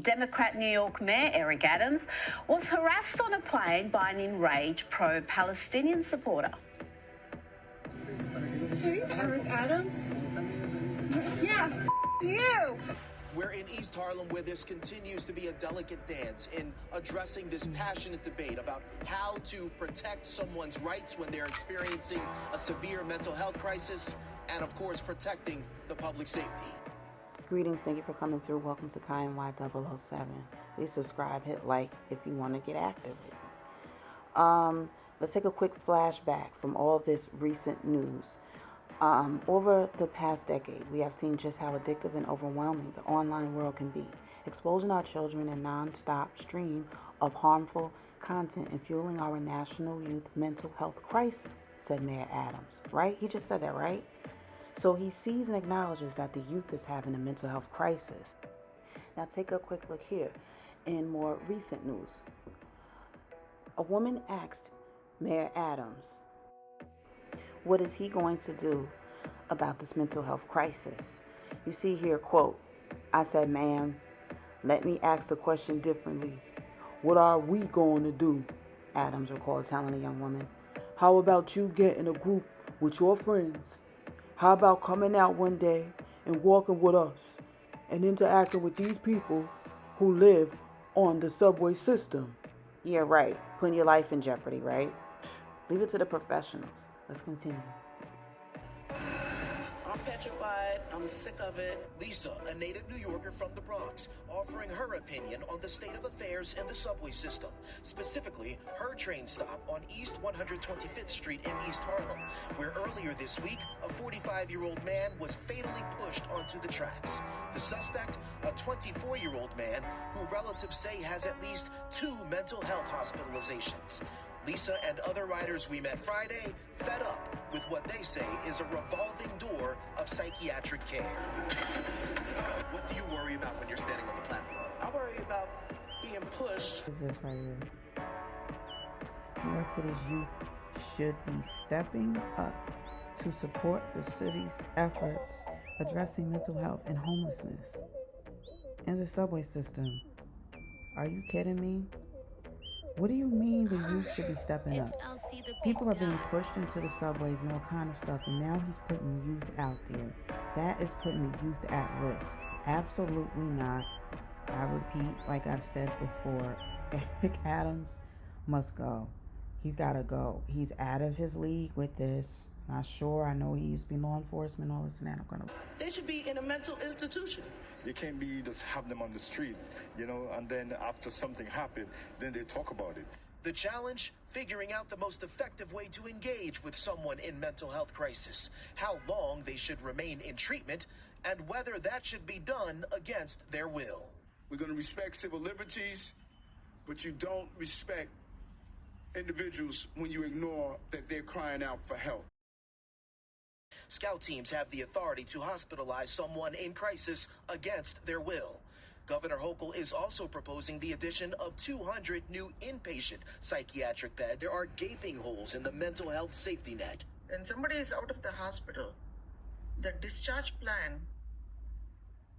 Democrat New York Mayor Eric Adams was harassed on a plane by an enraged pro-Palestinian supporter. Are you Eric Adams? Yeah, you! We're in East Harlem, where this continues to be a delicate dance in addressing this passionate debate about how to protect someone's rights when they're experiencing a severe mental health crisis, and of course protecting the public safety. Greetings, thank you for coming through. Welcome to KyNY007. Please subscribe, hit like if you want to get active with me. Let's take a quick flashback from all this recent news. Over the past decade, we have seen just how addictive and overwhelming the online world can be, exposing our children a non-stop stream of harmful content and fueling our national youth mental health crisis, said Mayor Adams. Right? He just said that, right? So he sees and acknowledges that the youth is having a mental health crisis. Now take a quick look here in more recent news. A woman asked Mayor Adams, what is he going to do about this mental health crisis? You see here, quote, I said, ma'am, let me ask the question differently. What are we going to do? Adams recalled telling the young woman. How about you getting a group with your friends? How about coming out one day and walking with us and interacting with these people who live on the subway system? Yeah, right. Putting your life in jeopardy, right? Leave it to the professionals. Let's continue. I'm petrified. I'm sick of it. Lisa, a native New Yorker from the Bronx, offering her opinion on the state of affairs in the subway system, specifically her train stop on East 125th Street in East Harlem, where earlier this week, a 45-year-old man was fatally pushed onto the tracks. The suspect, a 24-year-old man who relatives say has at least 2 mental health hospitalizations. Lisa and other riders we met Friday fed up with what they say is a revolving door of psychiatric care. What do you worry about when you're standing on the platform? I worry about being pushed. What is this right here? New York City's youth should be stepping up to support the city's efforts addressing mental health and homelessness in the subway system. Are you kidding me? What do you mean the youth should be stepping up? People are being pushed into the subways and all kind of stuff, and now he's putting youth out there. That is putting the youth at risk. Absolutely not. I repeat, like I've said before, Eric Adams must go. He's got to go. He's out of his league with this. Not sure. I know he used to be law enforcement, all this and that. They should be in a mental institution. You can't be just have them on the street, and then after something happened, then they talk about it. The challenge? Figuring out the most effective way to engage with someone in mental health crisis, how long they should remain in treatment, and whether that should be done against their will. We're going to respect civil liberties, but you don't respect individuals when you ignore that they're crying out for help. Scout teams have the authority to hospitalize someone in crisis against their will. Governor Hochul is also proposing the addition of 200 new inpatient psychiatric beds. There are gaping holes in the mental health safety net. When somebody is out of the hospital, the discharge plan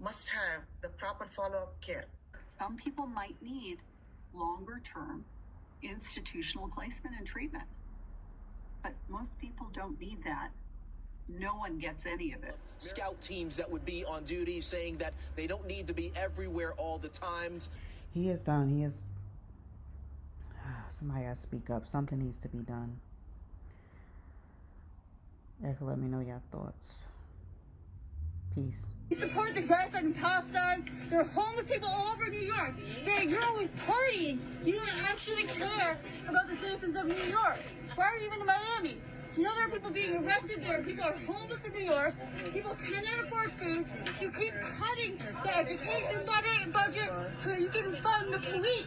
must have the proper follow-up care. Some people might need longer-term institutional placement and treatment, but most people don't need that. No one gets any of it. Scout teams that would be on duty saying that they don't need to be everywhere all the time. He is done. He is... Somebody has to speak up. Something needs to be done. Erica, let me know your thoughts. Peace. We support the genocide in Palestine. There are homeless people all over New York. You're always partying. You don't actually care about the citizens of New York. Why are you even in Miami? You know there are people being arrested there. People are homeless in New York. People cannot afford food. You keep cutting the education budget so you can fund the police.